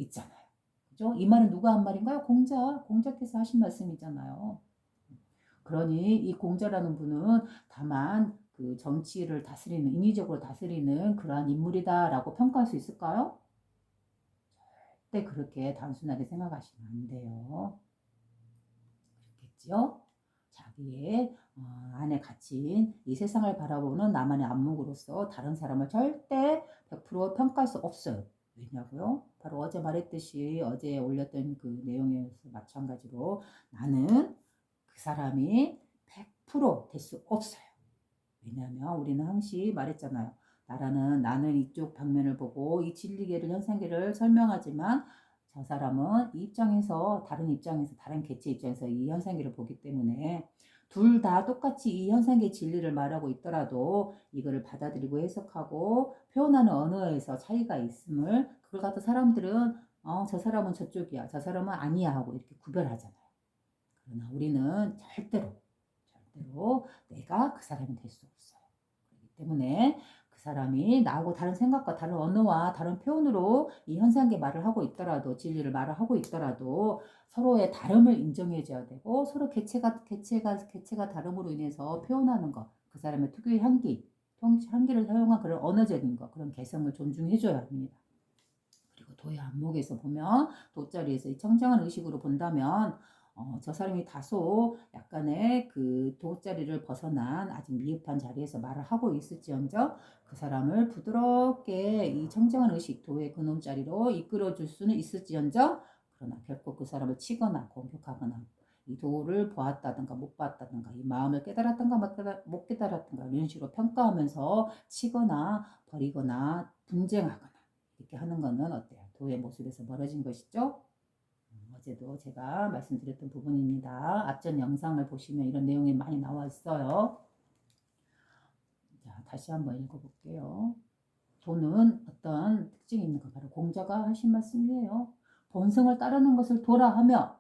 있잖아요. 그죠? 이 말은 누가 한 말인가요? 공자께서 하신 말씀이잖아요. 그러니 이 공자라는 분은 다만 그 정치를 다스리는, 인위적으로 다스리는 그러한 인물이다라고 평가할 수 있을까요? 절대 그렇게 단순하게 생각하시면 안 돼요. 그렇겠죠? 자기의 안에 갇힌 이 세상을 바라보는 나만의 안목으로서 다른 사람을 절대 100% 평가할 수 없어요. 왜냐고요? 바로 어제 말했듯이 어제 올렸던 그 내용에서 마찬가지로 나는 그 사람이 100%될 수 없어요. 왜냐하면 우리는 항시 말했잖아요. 나는 이쪽 방면을 보고 이 진리계를 현상계를 설명하지만 저 사람은 이 입장에서 다른 개체 입장에서 이 현상계를 보기 때문에 둘 다 똑같이 이 현상계 진리를 말하고 있더라도 이거를 받아들이고 해석하고 표현하는 언어에서 차이가 있음을 그걸 갖다 사람들은 저 사람은 저쪽이야 저 사람은 아니야 하고 이렇게 구별하잖아요. 그러나 우리는 절대로 내가 그 사람이 될 수 없어요. 그렇기 때문에 그 사람이 나하고 다른 생각과 다른 언어와 다른 표현으로 이 현상계 말을 하고 있더라도 진리를 말을 하고 있더라도 서로의 다름을 인정해 줘야 되고 서로 개체가 다름으로 인해서 표현하는 것, 그 사람의 특유의 향기를 사용한 그런 언어적인 것, 그런 개성을 존중해 줘야 합니다. 그리고 도의 안목에서 보면 도자리에서 이 청정한 의식으로 본다면 저 사람이 다소 약간의 그 도자리를 벗어난 아직 미흡한 자리에서 말을 하고 있을지언정 그 사람을 부드럽게 이 청정한 의식 도의 근원자리로 이끌어줄 수는 있을지언정 그러나 결코 그 사람을 치거나 공격하거나 이 도를 보았다든가 못 봤다든가 이 마음을 깨달았던가 못 깨달았던가 이런 식으로 평가하면서 치거나 버리거나 분쟁하거나 이렇게 하는 거는 어때요? 도의 모습에서 멀어진 것이죠. 어제도 제가 말씀드렸던 부분입니다. 앞전 영상을 보시면 이런 내용이 많이 나와 있어요. 자, 다시 한번 읽어볼게요. 도는 어떤 특징이 있는 거 바로 공자가 하신 말씀이에요. 본성을 따르는 것을 도라 하며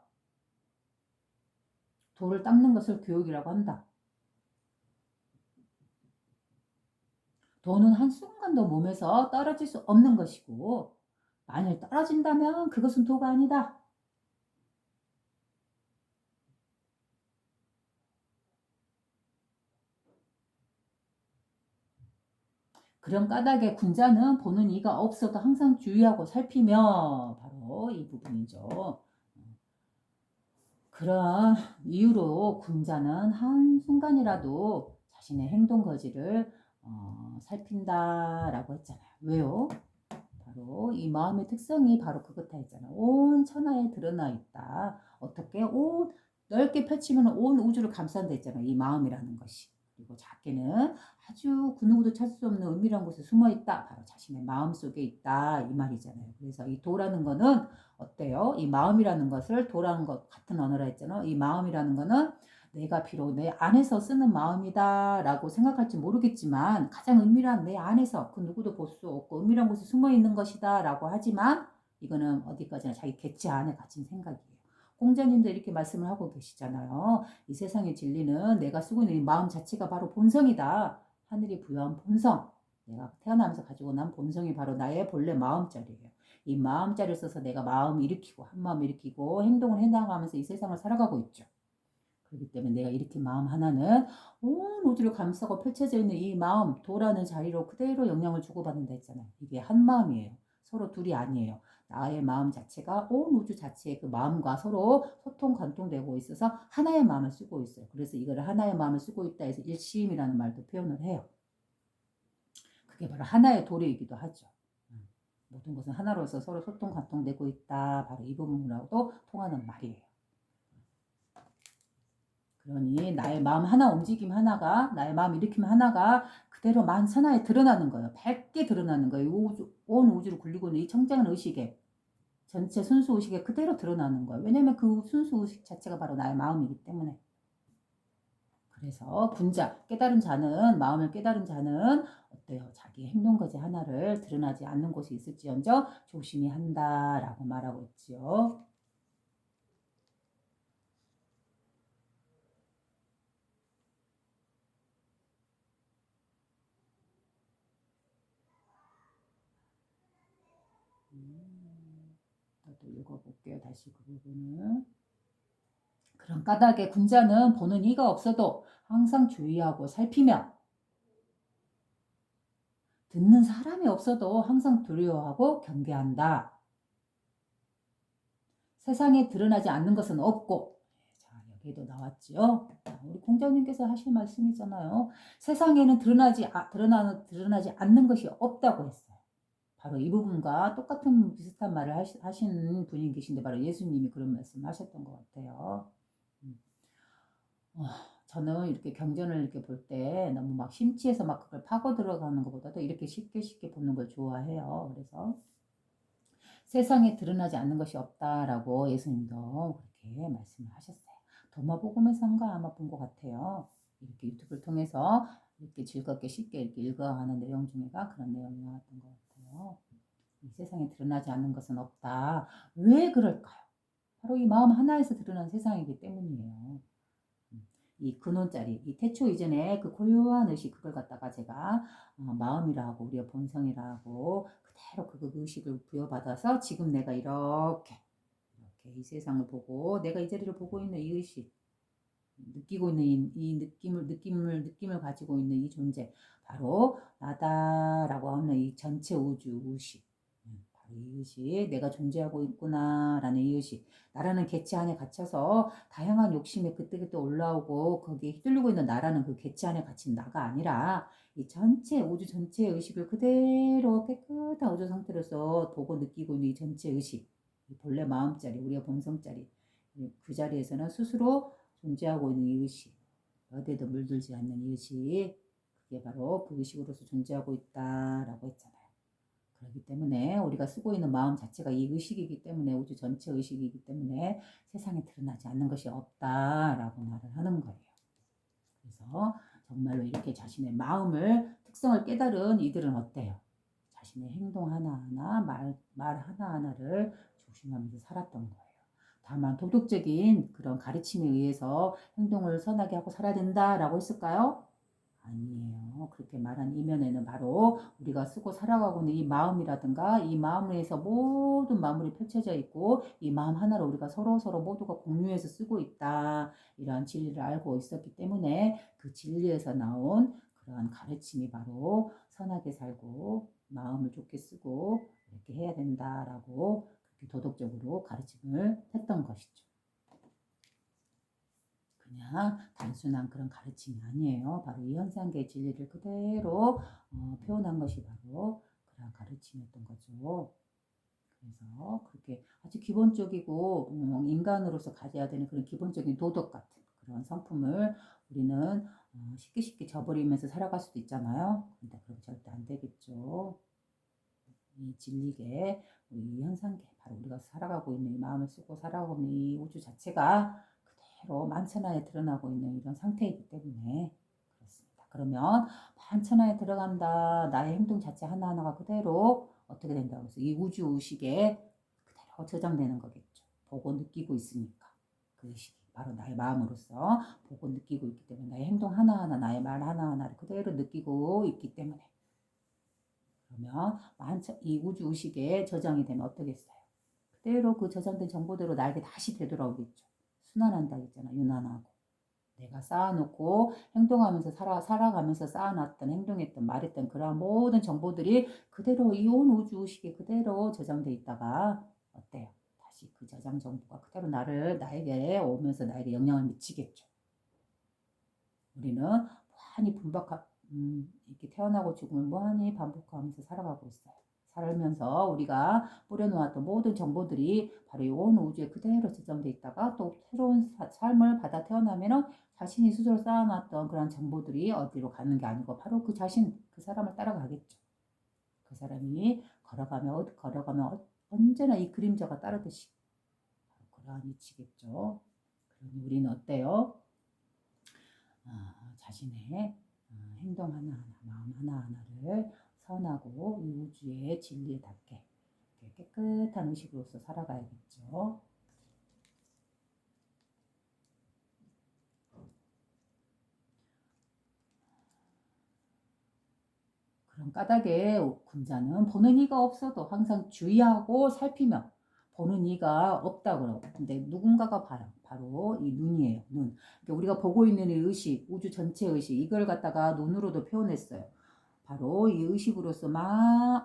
도를 닦는 것을 교육이라고 한다. 도는 한순간도 몸에서 떨어질 수 없는 것이고 만일 떨어진다면 그것은 도가 아니다. 그런 까닭에 군자는 보는 이가 없어도 항상 주의하고 살피며 바로 이 부분이죠. 그런 이유로 군자는 한순간이라도 자신의 행동 거지를 살핀다라고 했잖아요. 왜요? 바로 이 마음의 특성이 바로 그렇다 했잖아요. 온 천하에 드러나 있다. 어떻게? 넓게 펼치면 온 우주를 감싼다 했잖아요. 이 마음이라는 것이. 그리고 작게는 아주 그 누구도 찾을 수 없는 은밀한 곳에 숨어 있다. 바로 자신의 마음 속에 있다. 이 말이잖아요. 그래서 이 도라는 거는 어때요? 이 마음이라는 것을 도라는 것 같은 언어라 했잖아요. 이 마음이라는 거는 내가 비록 내 안에서 쓰는 마음이다 라고 생각할지 모르겠지만 가장 은밀한 내 안에서 그 누구도 볼 수 없고 은밀한 곳에 숨어 있는 것이다 라고 하지만 이거는 어디까지나 자기 개체 안에 갇힌 생각이에요. 공자님도 이렇게 말씀을 하고 계시잖아요. 이 세상의 진리는 내가 쓰고 있는 이 마음 자체가 바로 본성이다. 하늘이 부여한 본성. 내가 태어나면서 가지고 난 본성이 바로 나의 본래 마음자리예요. 이 마음자리를 써서 내가 마음 일으키고 한 마음 일으키고 행동을 해나가면서 이 세상을 살아가고 있죠. 그렇기 때문에 내가 이렇게 마음 하나는 온 우주를 감싸고 펼쳐져 있는 이 마음, 도라는 자리로 그대로 영향을 주고받는다 했잖아요. 이게 한 마음이에요. 서로 둘이 아니에요. 나의 마음 자체가 온 우주 자체의 그 마음과 서로 소통, 관통되고 있어서 하나의 마음을 쓰고 있어요. 그래서 이거를 하나의 마음을 쓰고 있다 해서 일심이라는 말도 표현을 해요. 그게 바로 하나의 도리이기도 하죠. 모든 것은 하나로서 서로 소통, 관통되고 있다. 바로 이 부분으로도 통하는 말이에요. 그러니 나의 마음 하나 움직임 하나가 나의 마음 일으킴 하나가 그대로 만천하에 드러나는 거예요. 밝게 드러나는 거예요. 온 우주를 굴리고 있는 이 청정한 의식에 전체 순수 의식에 그대로 드러나는 거예요. 왜냐하면 그 순수 의식 자체가 바로 나의 마음이기 때문에. 그래서 군자 깨달은 자는 마음을 깨달은 자는 어때요? 자기 행동거지 하나를 드러나지 않는 곳이 있을지언정 조심히 한다라고 말하고 있지요. 또 읽어볼게요. 다시 그 부분을. 그런 까닭에 군자는 보는 이가 없어도 항상 주의하고 살피며 듣는 사람이 없어도 항상 두려워하고 경계한다. 세상에 드러나지 않는 것은 없고, 자, 여기도 나왔죠. 우리 공자님께서 하신 말씀이잖아요. 세상에는 드러나지 않는 것이 없다고 했어요. 바로 이 부분과 똑같은 비슷한 말을 하신 분이 계신데 바로 예수님이 그런 말씀 하셨던 것 같아요. 어, 저는 이렇게 경전을 이렇게 볼 때 너무 막 심취해서 막 그걸 파고 들어가는 것보다도 이렇게 쉽게 보는 걸 좋아해요. 그래서 세상에 드러나지 않는 것이 없다라고 예수님도 그렇게 말씀을 하셨어요. 도마복음에선가 아마 본 것 같아요. 이렇게 유튜브를 통해서 이렇게 즐겁게 쉽게 이렇게 읽어가는 내용 중에가 그런 내용이 나왔던 것 같아요. 이 세상에 드러나지 않는 것은 없다. 왜 그럴까요? 바로 이 마음 하나에서 드러난 세상이기 때문이에요. 이 근원짜리, 이 태초 이전에 그 고요한 의식, 그걸 갖다가 제가 마음이라고, 우리의 본성이라고 그대로 그 의식을 부여받아서 지금 내가 이렇게 이 세상을 보고, 내가 이 자리를 보고 있는 이 의식, 느끼고 있는 이 느낌을 가지고 있는 이 존재, 바로 나다라고 하는 이 전체 우주 의식, 바로 이 의식, 내가 존재하고 있구나라는 이 의식, 나라는 객체 안에 갇혀서 다양한 욕심에 그때그때 올라오고 거기에 휘둘리고 있는 나라는 그 객체 안에 갇힌 나가 아니라 이 전체 우주 전체의 의식을 그대로 깨끗한 우주 상태로서 보고 느끼고 있는 이 전체 의식, 이 본래 마음짜리, 우리의 본성짜리, 그 자리에서는 스스로 존재하고 있는 이 의식, 어디에도 물들지 않는 이 의식, 그게 바로 그 의식으로서 존재하고 있다라고 했잖아요. 그렇기 때문에 우리가 쓰고 있는 마음 자체가 이 의식이기 때문에, 우주 전체 의식이기 때문에 세상에 드러나지 않는 것이 없다라고 말을 하는 거예요. 그래서 정말로 이렇게 자신의 마음을, 특성을 깨달은 이들은 어때요? 자신의 행동 하나하나, 말 하나하나를 조심하면서 살았던 거예요. 다만 도덕적인 그런 가르침에 의해서 행동을 선하게 하고 살아야 된다라고 했을까요? 아니에요. 그렇게 말한 이면에는 바로 우리가 쓰고 살아가고 있는 이 마음이라든가, 이 마음에서 모든 마음이 펼쳐져 있고, 이 마음 하나로 우리가 서로 모두가 공유해서 쓰고 있다, 이러한 진리를 알고 있었기 때문에 그 진리에서 나온 그러한 가르침이 바로 선하게 살고 마음을 좋게 쓰고 이렇게 해야 된다라고 그렇게 도덕적으로 가르침을 했던 것이죠. 그냥 단순한 그런 가르침이 아니에요. 바로 이 현상계의 진리를 그대로 표현한 것이 바로 그런 가르침이었던 거죠. 그래서 그렇게 아주 기본적이고 인간으로서 가져야 되는 그런 기본적인 도덕 같은 그런 성품을 우리는 쉽게 저버리면서 살아갈 수도 있잖아요. 근데 그럼 절대 안 되겠죠. 이 진리계, 이 현상계, 바로 우리가 살아가고 있는 이 마음을 쓰고 살아가고 있는 이 우주 자체가 그대로 만천하에 드러나고 있는 이런 상태이기 때문에 그렇습니다. 그러면 만천하에 들어간다, 나의 행동 자체 하나하나가 그대로 어떻게 된다고 해서 이 우주 의식에 그대로 저장되는 거겠죠. 보고 느끼고 있으니까. 그 의식이 바로 나의 마음으로서 보고 느끼고 있기 때문에, 나의 행동 하나하나, 나의 말 하나하나를 그대로 느끼고 있기 때문에, 그러면 이 우주 의식에 저장이 되면 어떠겠어요? 그대로 그 저장된 정보대로 나에게 다시 되돌아오겠죠. 순환한다 했잖아. 윤환하고. 내가 쌓아놓고 행동하면서 살아가면서 쌓아놨던, 행동했던, 말했던 그러한 모든 정보들이 그대로 이 온 우주 의식에 그대로 저장돼 있다가 어때요? 다시 그 저장 정보가 그대로 나에게 오면서 나에게 영향을 미치겠죠. 우리는 무한히 이렇게 태어나고 죽음을 무한히 반복하면서 살아가고 있어요. 살면서 우리가 뿌려놓았던 모든 정보들이 바로 이 온 우주에 그대로 지정돼 있다가 또 새로운 삶을 받아 태어나면은 자신이 스스로 쌓아놨던 그런 정보들이 어디로 가는 게 아니고 바로 그 사람을 따라가겠죠. 그 사람이 걸어가면 언제나 이 그림자가 따르듯이 그러한 이치겠죠. 그러니 우리는 어때요? 자신의 행동 하나하나, 마음 하나하나를 선하고 이 우주의 진리에 닿게 깨끗한 의식으로서 살아가야겠죠. 그런 까닭에 군자는 보는 이가 없어도 항상 주의하고 살피며 보는 이가 없다고. 근데 누군가가 봐요. 바로 이 눈이에요. 눈. 그러니까 우리가 보고 있는 이 의식, 우주 전체 의식, 이걸 갖다가 눈으로도 표현했어요. 바로 이 의식으로서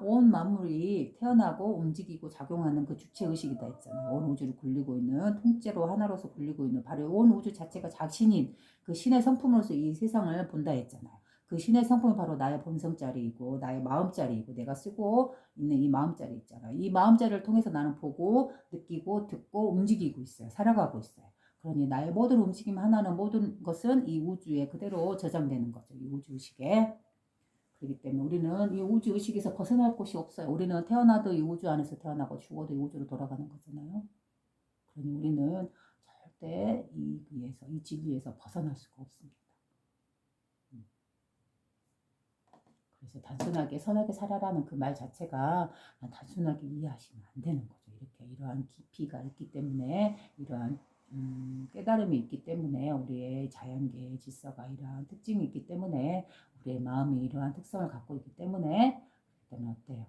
온 만물이 태어나고 움직이고 작용하는 그 주체 의식이다 했잖아요. 온 우주를 굴리고 있는, 통째로 하나로서 굴리고 있는, 바로 온 우주 자체가 자신인 그 신의 성품으로서 이 세상을 본다 했잖아요. 그 신의 성품이 바로 나의 본성자리이고 나의 마음자리이고 내가 쓰고 있는 이 마음자리 있잖아요. 이 마음자리를 통해서 나는 보고 느끼고 듣고 움직이고 있어요. 살아가고 있어요. 그러니 나의 모든 움직임 하나는 모든 것은 이 우주에 그대로 저장되는 거죠. 이 우주의식에. 그렇기 때문에 우리는 이 우주의식에서 벗어날 곳이 없어요. 우리는 태어나도 이 우주 안에서 태어나고 죽어도 이 우주로 돌아가는 거잖아요. 그러니 우리는 절대 이 진리에서 벗어날 수가 없습니다. 그래서 단순하게 선하게 살아라는 그 말 자체가 단순하게 이해하시면 안 되는 거죠. 이렇게 이러한 깊이가 있기 때문에 이러한 깨달음이 있기 때문에 우리의 자연계의 질서가 이러한 특징이 있기 때문에 우리의 마음이 이러한 특성을 갖고 있기 때문에 어때요?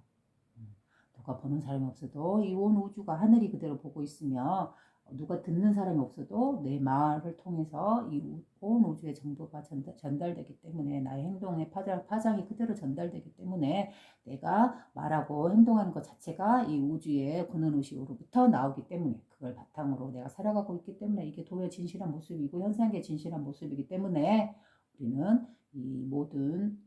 누가 보는 사람이 없어도 이 온 우주가 하늘이 그대로 보고 있으며 누가 듣는 사람이 없어도 내 말을 통해서 이 온 우주의 정보가 전달되기 때문에 나의 행동의 파장이 그대로 전달되기 때문에 내가 말하고 행동하는 것 자체가 이 우주의 근원의식으로부터 나오기 때문에 그걸 바탕으로 내가 살아가고 있기 때문에 이게 도의 진실한 모습이고 현상의 진실한 모습이기 때문에 우리는 이 모든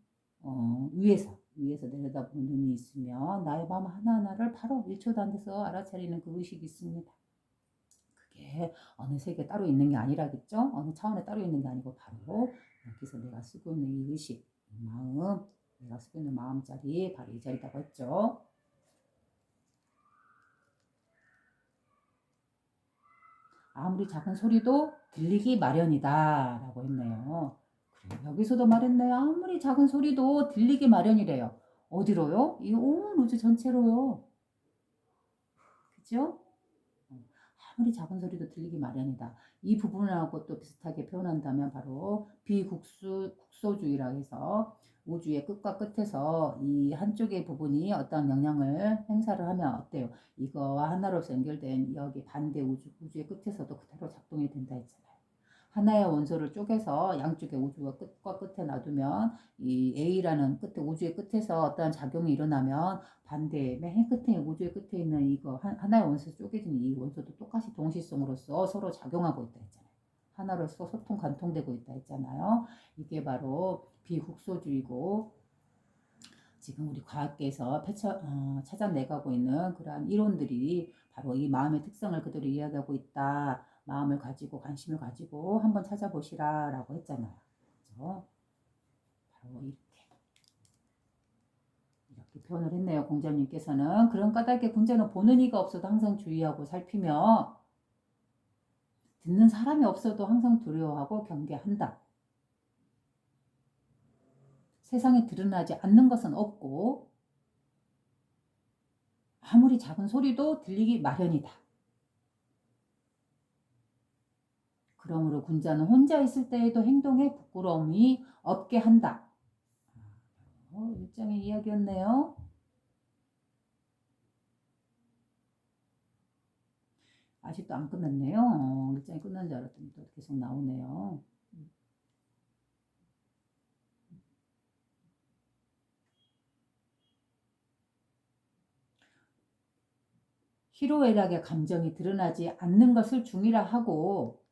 위에서 내려다보는 눈이 있으면 나의 마음 하나하나를 바로 1초도 안 돼서 알아차리는 그 의식이 있습니다. 그게 어느 세계에 따로 있는 게 아니라겠죠? 어느 차원에 따로 있는 게 아니고 바로 여기서 내가 쓰고 있는 이 의식, 이 마음, 내가 쓰고 있는 마음자리 바로 이 자리다고 했죠. 아무리 작은 소리도 들리기 마련이다 라고 했네요. 그래, 여기서도 말했네요. 아무리 작은 소리도 들리기 마련이래요. 어디로요? 이 온 우주 전체로요. 그죠? 아무리 작은 소리도 들리기 마련이다. 이 부분하고 또 비슷하게 표현한다면 바로 국소주의라 해서 우주의 끝과 끝에서 이 한쪽의 부분이 어떤 영향을 행사를 하면 어때요? 이거와 하나로서 연결된 여기 반대 우주의 끝에서도 그대로 작동이 된다 했잖아요. 하나의 원소를 쪼개서 양쪽의 우주가 끝과 끝에 놔두면 이 A라는 끝에 우주의 끝에서 어떠한 작용이 일어나면 반대 맨 끝에 우주의 끝에 있는 이거 하나의 원소 쪼개진 이 원소도 똑같이 동시성으로서 서로 작용하고 있다 했잖아요. 하나로서 소통 관통되고 있다 했잖아요. 이게 바로 비국소주의고 지금 우리 과학계에서 찾아내가고 있는 그러한 이론들이 바로 이 마음의 특성을 그대로 이야기하고 있다. 마음을 가지고 관심을 가지고 한번 찾아보시라 라고 했잖아요. 그렇죠? 바로 이렇게 표현을 했네요. 공자님께서는. 그런 까닭에 군자는 보는 이가 없어도 항상 주의하고 살피며 듣는 사람이 없어도 항상 두려워하고 경계한다. 세상에 드러나지 않는 것은 없고 아무리 작은 소리도 들리기 마련이다. 그러므로 군자는 혼자 있을 때에도 행동에 부끄러움이 없게 한다. 일장의 이야기였네요. 아직도 안 끝났네요. 일장이 끝난 줄 알았더니 또 계속 나오네요. 희로애락의 감정이 드러나지 않는 것을 중이라 하고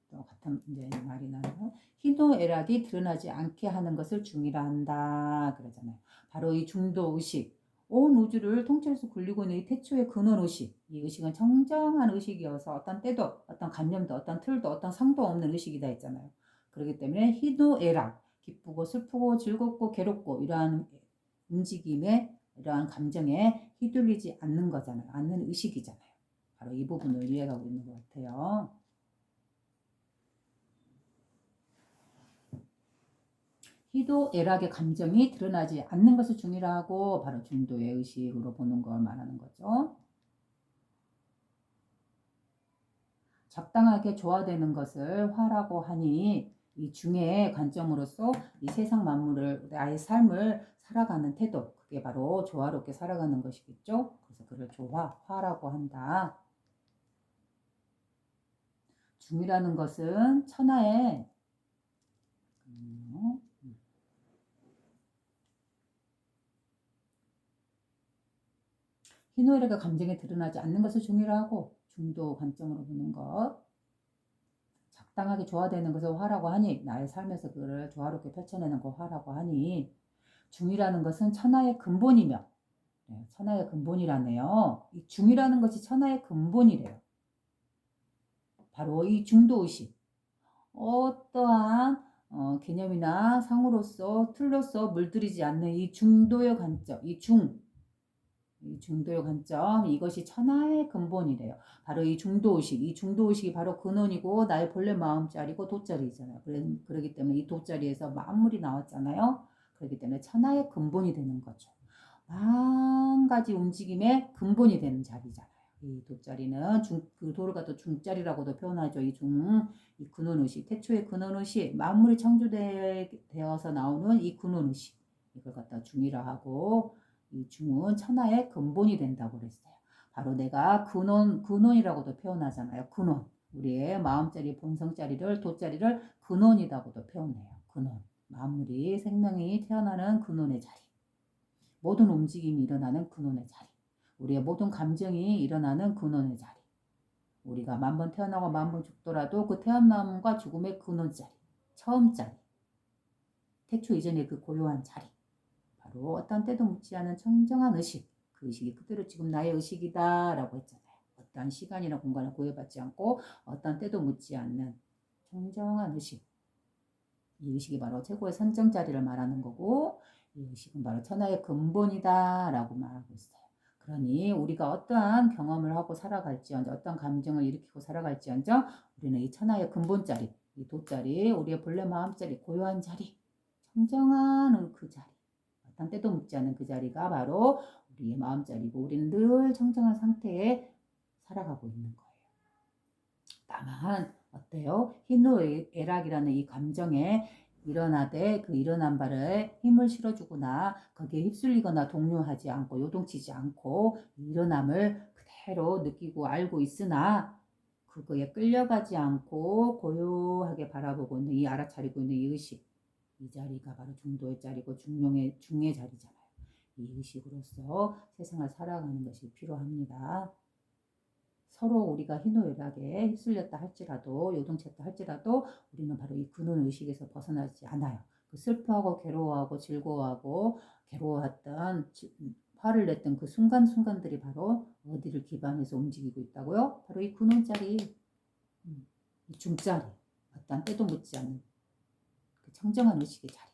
또 같은 이제 말이 나요. 희노애락이 드러나지 않게 하는 것을 중이라 한다 그러잖아요. 바로 이 중도 의식, 온 우주를 통째로서 굴리고 있는 이 태초의 근원 의식, 이 의식은 청정한 의식이어서 어떤 때도, 어떤 관념도, 어떤 틀도, 어떤 상도 없는 의식이다 했잖아요. 그렇기 때문에 희노애락, 기쁘고 슬프고 즐겁고 괴롭고 이러한 움직임에 이러한 감정에 휘둘리지 않는 거잖아요. 않는 의식이잖아요. 바로 이 부분을 이해하고 있는 것 같아요. 희도애락의 감정이 드러나지 않는 것을 중이라 하고 바로 중도의 의식으로 보는 걸 말하는 거죠. 적당하게 조화되는 것을 화라고 하니 이 중의 관점으로서 이 세상 만물을 나의 삶을 살아가는 태도 그게 바로 조화롭게 살아가는 것이겠죠. 그래서 그를 화라고 한다. 중이라는 것은 천하의 희노애락의 감정이 드러나지 않는 것을 중이라 하고, 중도 관점으로 보는 것, 적당하게 조화되는 것을 화라고 하니, 나의 삶에서 그를 조화롭게 펼쳐내는 거 화라고 하니, 중이라는 것은 천하의 근본이며, 천하의 근본이라네요. 이 중이라는 것이 천하의 근본이래요. 바로 이 중도의식, 어떠한 개념이나 상으로서 틀로서 물들이지 않는 이 중도의 관점, 이 중도의 관점, 이것이 천하의 근본이래요. 바로 이 중도의식, 이 중도의식이 바로 근원이고 나의 본래 마음자리고 돗자리잖아요. 그러기 때문에 이 돗자리에서 만물이 나왔잖아요. 그렇기 때문에 천하의 근본이 되는 거죠. 만 가지 움직임의 근본이 되는 자리잖아요. 이 돗자리는 그 도를 갖다 중자리라고도 표현하죠. 이 근원의식, 태초의 근원의식, 만물이 창조되어서 나오는 이 근원의식, 이걸 갖다 중이라 하고, 이 중은 천하의 근본이 된다고 그랬어요. 바로 내가 근원이라고도 표현하잖아요. 근원. 우리의 마음자리, 본성자리를, 돗자리를 근원이라고도 표현해요. 근원. 만물이, 생명이 태어나는 근원의 자리. 모든 움직임이 일어나는 근원의 자리. 우리의 모든 감정이 일어나는 근원의 자리. 우리가 만번 태어나고 만번 죽더라도 그 태어남과 죽음의 근원 자리. 처음 자리. 태초 이전의 그 고요한 자리. 바로 어떤 때도 묻지 않은 청정한 의식, 그 의식이 그대로 지금 나의 의식이다 라고 했잖아요. 어떤 시간이나 공간을 구애받지 않고 어떤 때도 묻지 않는 청정한 의식, 이 의식이 바로 최고의 선정 자리를 말하는 거고, 이 의식은 바로 천하의 근본이다 라고 말하고 있어요. 그러니 우리가 어떠한 경험을 하고 살아갈지언정, 어떤 감정을 일으키고 살아갈지언정, 우리는 이 천하의 근본 자리, 이 돗자리, 우리의 본래 마음 자리, 고요한 자리, 청정한 그 자리, 어떤 때도 묻지 않는 그 자리가 바로 우리의 마음자리고, 우리는 늘 청정한 상태에 살아가고 있는 거예요. 다만 어때요? 희노애락이라는 이 감정에 일어나되 그 일어난 바를 힘을 실어주거나 거기에 휩쓸리거나 동요하지 않고 요동치지 않고 일어남을 그대로 느끼고 알고 있으나 그거에 끌려가지 않고 고요하게 바라보고 있는, 이 알아차리고 있는 이 의식, 이 자리가 바로 중도의 자리고 중의 자리잖아요. 이 의식으로서 세상을 살아가는 것이 필요합니다. 서로 우리가 희노애락에 휩쓸렸다 할지라도, 요동쳤다 할지라도 우리는 바로 이 근원 의식에서 벗어나지 않아요. 그 슬퍼하고 괴로워하고 즐거워하고 괴로워했던, 화를 냈던 그 순간순간들이 바로 어디를 기반해서 움직이고 있다고요? 바로 이 근원 자리, 이 중자리, 어떤 때도 묻지 않는 그 청정한 의식의 자리,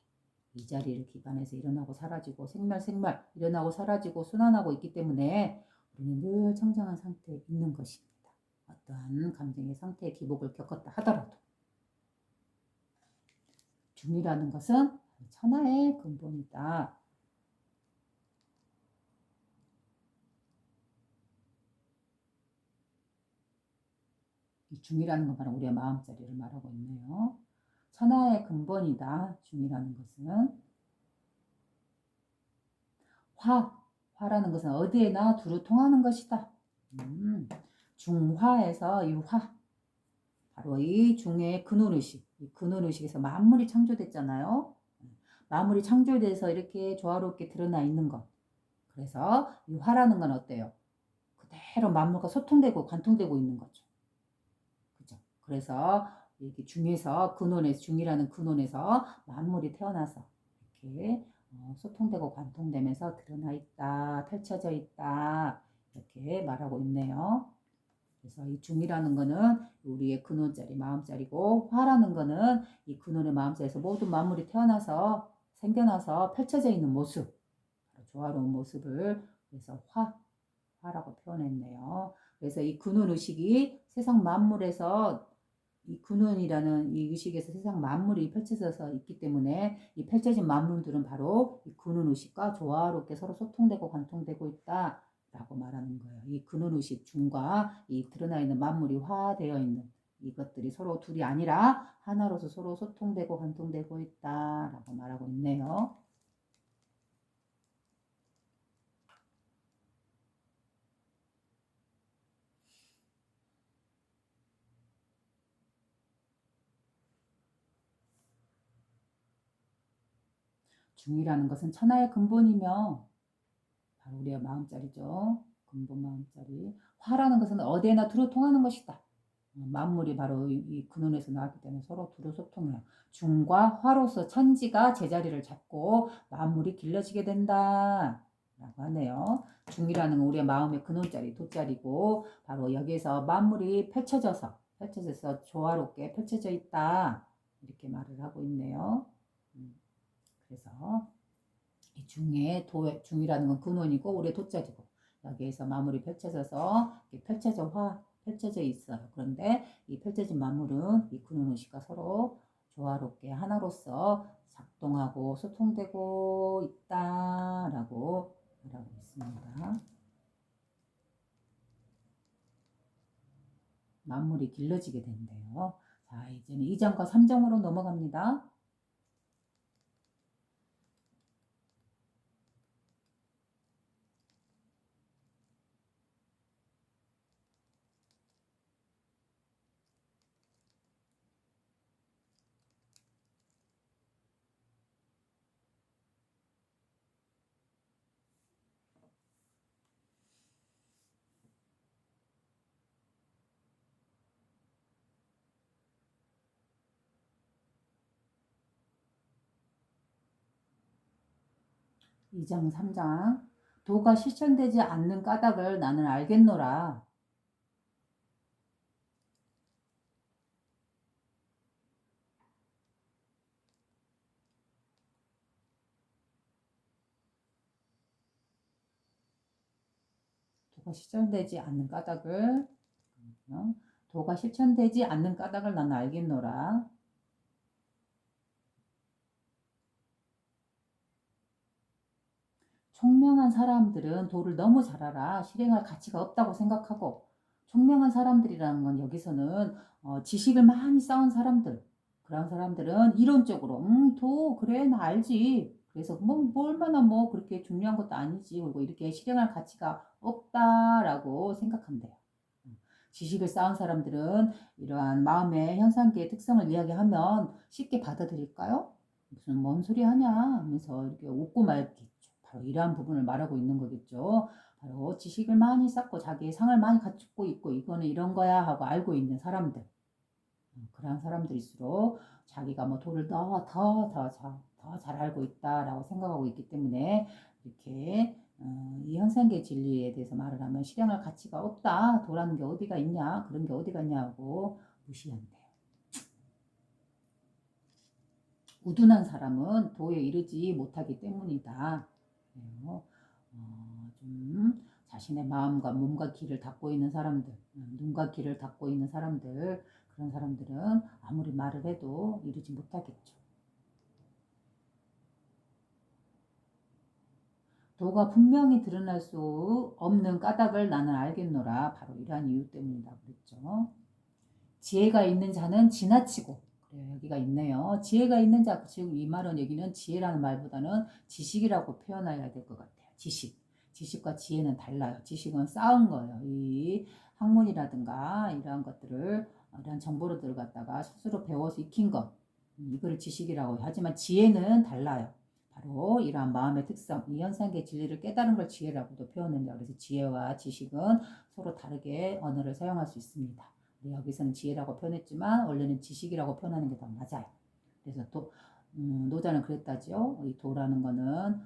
이 자리를 기반해서 일어나고 사라지고 생멸 일어나고 사라지고 순환하고 있기 때문에 우리는 늘 청정한 상태에 있는 것입니다. 어떠한 감정의 상태의 기복을 겪었다 하더라도 중이라는 것은 천하의 근본이다. 이 중이라는 건 바로 우리의 마음자리를 말하고 있네요. 천하의 근본이다. 중이라는 것은 화라는 것은 어디에나 두루 통하는 것이다. 중화에서 이 바로 이 중의 근원의식, 이 근원의식에서 만물이 창조됐잖아요. 만물이 창조돼서 이렇게 조화롭게 드러나 있는 것. 그래서 이 화라는 건 어때요? 그대로 만물과 소통되고 관통되고 있는 거죠. 그죠? 그래서 이렇게 중에서 중이라는 근원에서 만물이 태어나서 이렇게 소통되고 관통되면서 드러나 있다, 펼쳐져 있다, 이렇게 말하고 있네요. 그래서 이 중이라는 거는 우리의 근원자리, 마음자리고, 화라는 거는 이 근원의 마음자리에서 모든 만물이 태어나서 생겨나서 펼쳐져 있는 모습, 조화로운 모습을 그래서 화라고 표현했네요. 그래서 이 근원 의식이 세상 만물에서, 이 근원이라는 이 의식에서 세상 만물이 펼쳐져서 있기 때문에 이 펼쳐진 만물들은 바로 이 근원 의식과 조화롭게 서로 소통되고 관통되고 있다 라고 말하는 거예요. 이 근원 의식 중과 이 드러나 있는 만물이 화되어 있는 이것들이 서로 둘이 아니라 하나로서 서로 소통되고 관통되고 있다 라고 말하고 있네요. 중이라는 것은 천하의 근본이며 바로 우리의 마음자리죠. 근본 마음자리. 화라는 것은 어디에나 두루 통하는 것이다. 만물이 바로 이 근원에서 나왔기 때문에 서로 두루 소통해요. 중과 화로서 천지가 제자리를 잡고 만물이 길러지게 된다. 라고 하네요. 중이라는 건 우리의 마음의 근원자리, 돗자리고 바로 여기에서 만물이 펼쳐져서 조화롭게 펼쳐져 있다. 이렇게 말을 하고 있네요. 그래서 이 중이라는 건 근원이고 우리의 돗자리고 여기에서 만물이 펼쳐져서 펼쳐져 있어요. 그런데 이 펼쳐진 만물은 이 근원의식과 서로 조화롭게 하나로서 작동하고 소통되고 있다라고 말하고 있습니다. 만물이 길러지게 된대요. 자, 이제는 2장과 3장으로 넘어갑니다. 이 장 3장 도가 실천되지 않는 까닭을 나는 알겠노라. 도가 실천되지 않는 까닭을 도가 실천되지 않는 까닭을 나는 알겠노라. 총명한 사람들은 도를 너무 잘 알아 실행할 가치가 없다고 생각하고 총명한 사람들이라는 건 여기서는 지식을 많이 쌓은 사람들 그런 사람들은 이론적으로 도 그래 나 알지 그래서 뭐 얼마나 뭐 그렇게 중요한 것도 아니지 그리고 이렇게 실행할 가치가 없다라고 생각한대요. 지식을 쌓은 사람들은 이러한 마음의 현상계의 특성을 이야기하면 쉽게 받아들일까요? 무슨 뭔 소리 하냐 하면서 이렇게 웃고 말겠죠. 바로 이러한 부분을 말하고 있는 거겠죠. 바로 지식을 많이 쌓고 자기의 상을 많이 갖추고 있고 이거는 이런 거야 하고 알고 있는 사람들. 그러한 사람들일수록 자기가 뭐 도를 더 잘 알고 있다라고 생각하고 있기 때문에 이렇게 이 현상계 진리에 대해서 말을 하면 실행할 가치가 없다. 도라는 게 어디가 있냐? 그런 게 어디가 있냐고 무시한대요. 우둔한 사람은 도에 이르지 못하기 때문이다. 좀 자신의 마음과 몸과 귀를 닫고 있는 사람들, 눈과 귀를 닫고 있는 사람들, 그런 사람들은 아무리 말을 해도 이루지 못하겠죠. 도가 분명히 드러날 수 없는 까닭을 나는 알겠노라. 바로 이러한 이유 때문이다 그랬죠. 지혜가 있는 자는 지나치고 그래요. 여기가 있네요. 지혜가 있는 자, 즉 이 말은 여기는 지혜라는 말보다는 지식이라고 표현해야 될 것 같아요. 지식과 지혜는 달라요. 지식은 쌓은 거예요. 이 학문이라든가 이러한 것들을 이러한 정보를 갖다가 스스로 배워서 익힌 것 이거를 지식이라고 해요. 하지만 지혜는 달라요. 바로 이러한 마음의 특성, 이 현상의 진리를 깨달은 걸 지혜라고도 표현합니다. 그래서 지혜와 지식은 서로 다르게 언어를 사용할 수 있습니다. 여기서는 지혜라고 표현했지만 원래는 지식이라고 표현하는 게 더 맞아요. 그래서 또 노자는 그랬다죠. 이 도라는 거는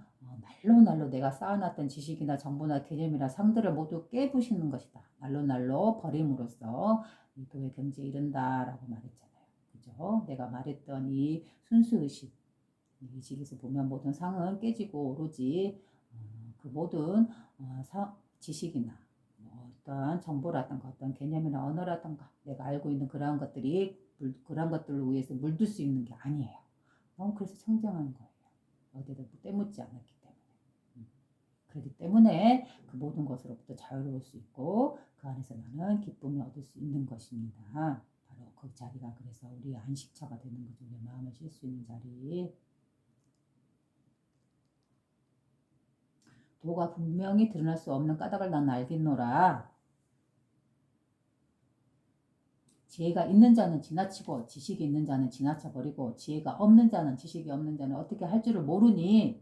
날로 내가 쌓아놨던 지식이나 정보나 개념이나 상들을 모두 깨부시는 것이다. 날로 버림으로써 이 도의 경지에 이른다라고 말했잖아요. 그죠? 내가 말했던 이 순수의식, 의식에서 보면 모든 상은 깨지고 오로지 그 모든 지식이나 어떤 정보라든가 어떤 개념이나 언어라든가 내가 알고 있는 그러한 것들이 그러한 것들을 위해서 물들 수 있는 게 아니에요. 그래서 청정한 거예요. 어디에도 때묻지 않았기 때문에. 그렇기 때문에 그 모든 것으로부터 자유로울 수 있고 그 안에서 나는 기쁨을 얻을 수 있는 것입니다. 바로 그 자리가 그래서 우리의 안식처가 되는 거죠. 우리의 마음을 쉴 수 있는 자리. 도가 분명히 드러날 수 없는 까닭을 나는 알겠노라. 지혜가 있는 자는 지나치고 지식이 있는 자는 지나쳐 버리고 지혜가 없는 자는 지식이 없는 자는 어떻게 할 줄을 모르니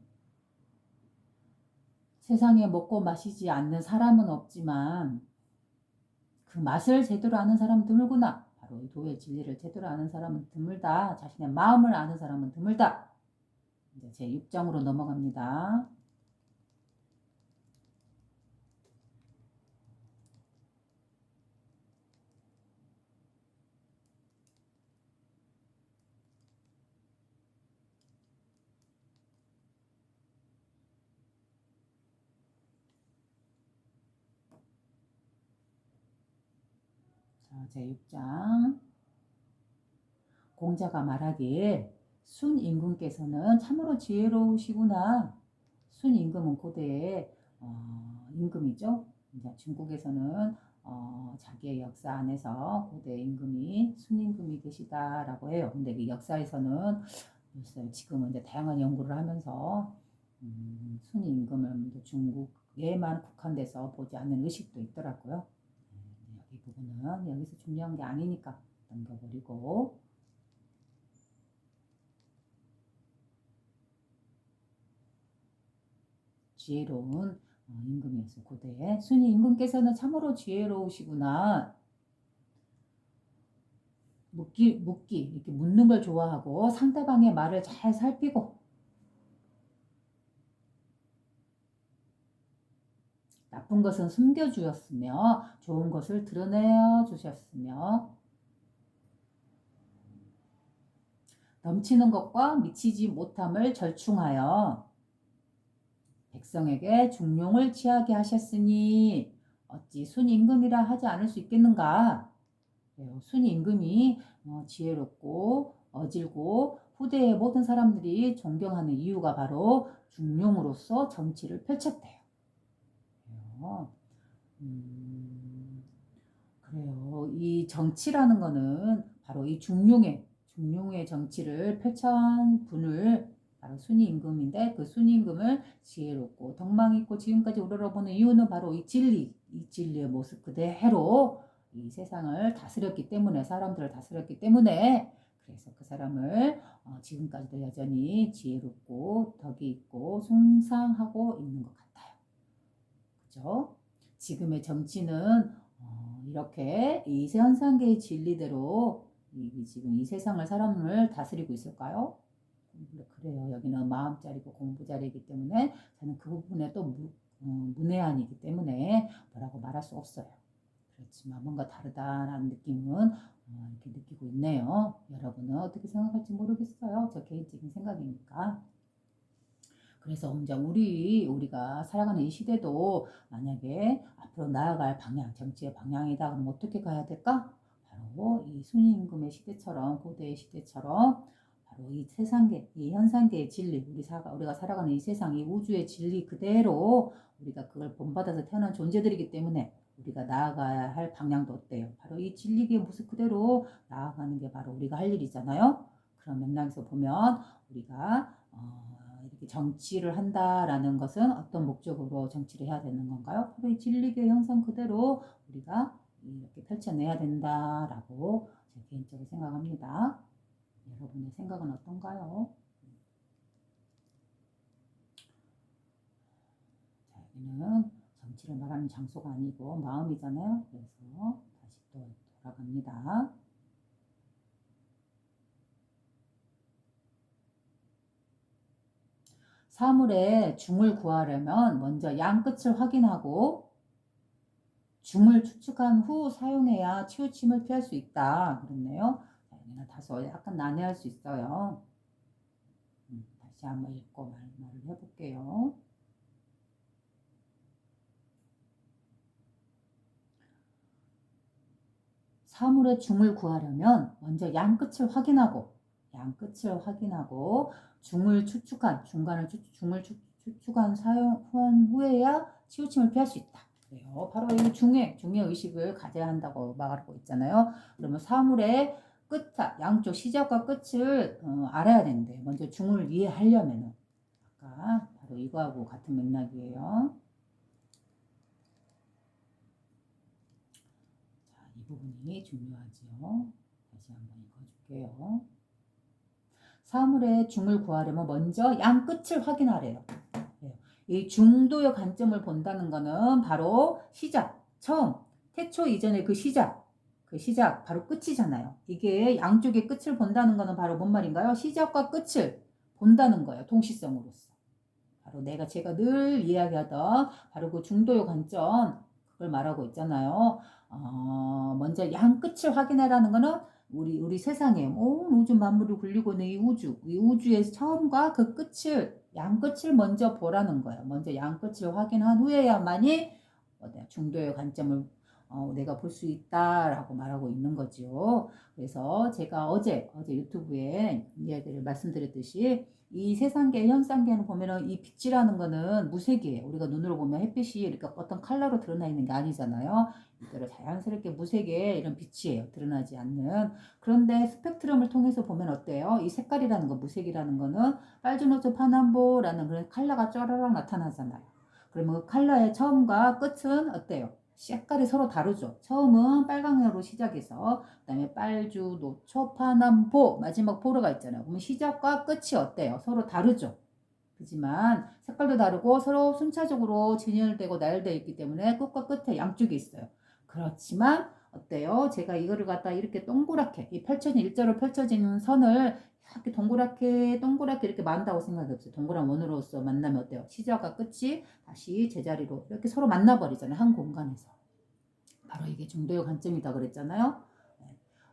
세상에 먹고 마시지 않는 사람은 없지만 그 맛을 제대로 아는 사람은 드물구나. 바로 이 도의 진리를 제대로 아는 사람은 드물다. 자신의 마음을 아는 사람은 드물다. 이제 제 6장으로 넘어갑니다. 자, 제 6장. 공자가 말하길 순임금께서는 참으로 지혜로우시구나. 순임금은 고대의 임금이죠. 이제 중국에서는 자기의 역사 안에서 고대 임금이 순임금이 계시다라고 해요. 근데 그 역사에서는 글쎄요, 지금은 이제 다양한 연구를 하면서 순임금을 중국에만 국한돼서 보지 않는 의식도 있더라고요. 이 부분은 여기서 중요한 게 아니니까 넘겨버리고 지혜로운 임금이었어요. 고대에 순이 임금께서는 참으로 지혜로우시구나. 묻기 이렇게 묻는 걸 좋아하고 상대방의 말을 잘 살피고 나쁜 것은 숨겨주었으며 좋은 것을 드러내어 주셨으며 넘치는 것과 미치지 못함을 절충하여 백성에게 중용을 취하게 하셨으니 어찌 순임금이라 하지 않을 수 있겠는가. 순임금이 지혜롭고 어질고 후대의 모든 사람들이 존경하는 이유가 바로 중용으로서 정치를 펼쳤대요. 그래요. 이 정치라는 거는 바로 이 중용의 정치를 펼친 분을 바로 순임금인데 그 순임금을 지혜롭고 덕망 있고 지금까지 우러러보는 이유는 바로 이 진리의 모습 그대로 이 세상을 다스렸기 때문에 사람들을 다스렸기 때문에 그래서 그 사람을 지금까지도 여전히 지혜롭고 덕이 있고 숭상하고 있는 것 같아요. 그죠? 지금의 정치는 이렇게 이 현상계의 진리대로 지금 이 세상을 사람을 다스리고 있을까요? 그래요. 여기는 마음자리고 공부자리이기 때문에 저는 그 부분에 또 문외한이기 때문에 뭐라고 말할 수 없어요. 그렇지만 뭔가 다르다라는 느낌은 이렇게 느끼고 있네요. 여러분은 어떻게 생각할지 모르겠어요. 저 개인적인 생각이니까. 그래서 이제 우리가 살아가는 이 시대도 만약에 앞으로 나아갈 방향, 정치의 방향이다. 그럼 어떻게 가야 될까? 바로 이 순임금의 시대처럼 고대의 시대처럼 바로 이 세상계, 이 현상계의 진리, 우리가 살아가는 이 세상, 이 우주의 진리 그대로 우리가 그걸 본받아서 태어난 존재들이기 때문에 우리가 나아가야 할 방향도 어때요? 바로 이 진리의 모습 그대로 나아가는 게 바로 우리가 할 일이잖아요. 그런 맥락에서 보면 우리가 이렇게 정치를 한다라는 것은 어떤 목적으로 정치를 해야 되는 건가요? 바로 이 진리의 형상 그대로 우리가 이렇게 펼쳐내야 된다라고 제 개인적으로 생각합니다. 여러분의 생각은 어떤가요? 자, 여기는 정치를 말하는 장소가 아니고 마음이잖아요. 그래서 다시 또 돌아갑니다. 사물의 중을 구하려면 먼저 양 끝을 확인하고 중을 추측한 후 사용해야 치우침을 피할 수 있다. 그렇네요. 여기는 다소 약간 난해할 수 있어요. 다시 한번 읽고 말을 해볼게요. 사물의 중을 구하려면 먼저 양 끝을 확인하고 중을 추측한 중을 추측한 사용 후에야 치우침을 피할 수 있다. 그래요. 바로 이 중의 의식을 가져야 한다고 말하고 있잖아요. 그러면 사물의 양쪽 시작과 끝을 알아야 되는데 먼저 중을 이해하려면은 아까 바로 이거하고 같은 맥락이에요. 자, 이 부분이 중요하죠. 다시 한번 읽어줄게요. 사물의 중을 구하려면 먼저 양 끝을 확인하래요. 이 중도의 관점을 본다는 거는 바로 시작, 처음, 태초 이전의 그 시작, 바로 끝이잖아요. 이게 양쪽의 끝을 본다는 거는 바로 뭔 말인가요? 시작과 끝을 본다는 거예요. 동시성으로서. 바로 제가 늘 이야기하던 바로 그 중도의 관점, 그걸 말하고 있잖아요. 먼저 양 끝을 확인하라는 거는 우리 세상에 온 우주 만물을 굴리고 있는 이 우주의 처음과 그 끝을, 양 끝을 먼저 보라는 거예요. 먼저 양 끝을 확인한 후에야만이 중도의 관점을 내가 볼 수 있다라고 말하고 있는 거죠. 그래서 제가 어제 유튜브에 이야기를 말씀드렸듯이 이 세상계 현상계는 보면은 이 빛이라는 거는 무색이에요. 우리가 눈으로 보면 햇빛이 이렇게 어떤 컬러로 드러나 있는 게 아니잖아요. 이대로 자연스럽게 무색의 이런 빛이에요. 드러나지 않는. 그런데 스펙트럼을 통해서 보면 어때요? 이 색깔이라는 거, 무색이라는 거는 빨주노초 파남보라는 그런 컬러가 쫘라락 나타나잖아요. 그러면 그 컬러의 처음과 끝은 어때요? 색깔이 서로 다르죠. 처음은 빨강으로 시작해서 그다음에 빨주, 노초, 파남보, 마지막 보르가 있잖아요. 그러면 시작과 끝이 어때요? 서로 다르죠. 그지만 색깔도 다르고 서로 순차적으로 진열되고 나열되어 있기 때문에 끝과 끝에 양쪽이 있어요. 그렇지만 어때요? 제가 이거를 갖다 이렇게 동그랗게 이 펼쳐진 일자로 펼쳐지는 선을 이렇게 동그랗게 이렇게 만다고 생각해보세요. 동그란 원으로서 만나면 어때요? 시작과 끝이 다시 제자리로 이렇게 서로 만나버리잖아요. 한 공간에서. 바로 이게 중도의 관점이다 그랬잖아요.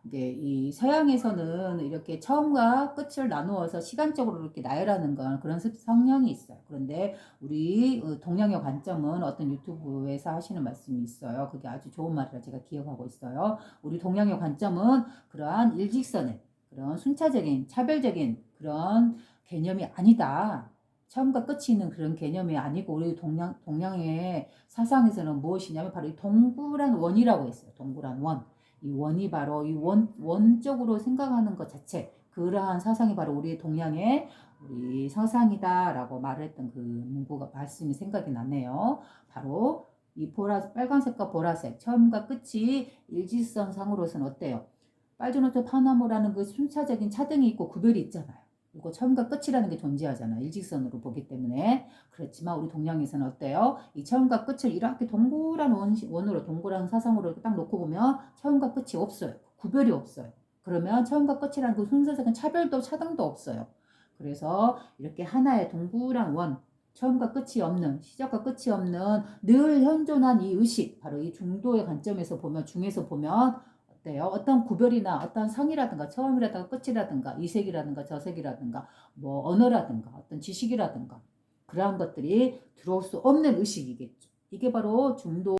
이게 이 서양에서는 이렇게 처음과 끝을 나누어서 시간적으로 이렇게 나열하는 건 그런 성향이 있어요. 그런데 우리 동양의 관점은 어떤 유튜브에서 하시는 말씀이 있어요. 그게 아주 좋은 말이라 제가 기억하고 있어요. 우리 동양의 관점은 그러한 일직선의 그런 순차적인 차별적인 그런 개념이 아니다. 처음과 끝이 있는 그런 개념이 아니고 우리 동양의 사상에서는 무엇이냐면 바로 이 동그란 원이라고 했어요. 동그란 원. 이 원이 바로 이 원적으로 생각하는 것 자체, 그러한 사상이 바로 우리 동양의 우리 사상이다라고 말했던 그 문구가 말씀이 생각이 나네요. 바로 이 빨간색과 보라색 처음과 끝이 일직선 상으로서는 어때요? 빨주노초 파나모라는 그 순차적인 차등이 있고 구별이 있잖아요. 그리고 처음과 끝이라는 게 존재하잖아요. 일직선으로 보기 때문에. 그렇지만 우리 동양에서는 어때요? 이 처음과 끝을 이렇게 동그란 원으로 동그란 사상으로 딱 놓고 보면 처음과 끝이 없어요. 구별이 없어요. 그러면 처음과 끝이라는 그 순서적인 차별도 차등도 없어요. 그래서 이렇게 하나의 동그란 원, 처음과 끝이 없는, 시작과 끝이 없는 늘 현존한 이 의식, 바로 이 중도의 관점에서 보면, 중에서 보면 어때요? 어떤 구별이나 어떤 성이라든가 처음이라든가 끝이라든가 이색이라든가 저색이라든가 뭐 언어라든가 어떤 지식이라든가 그러한 것들이 들어올 수 없는 의식이겠죠. 이게 바로 중도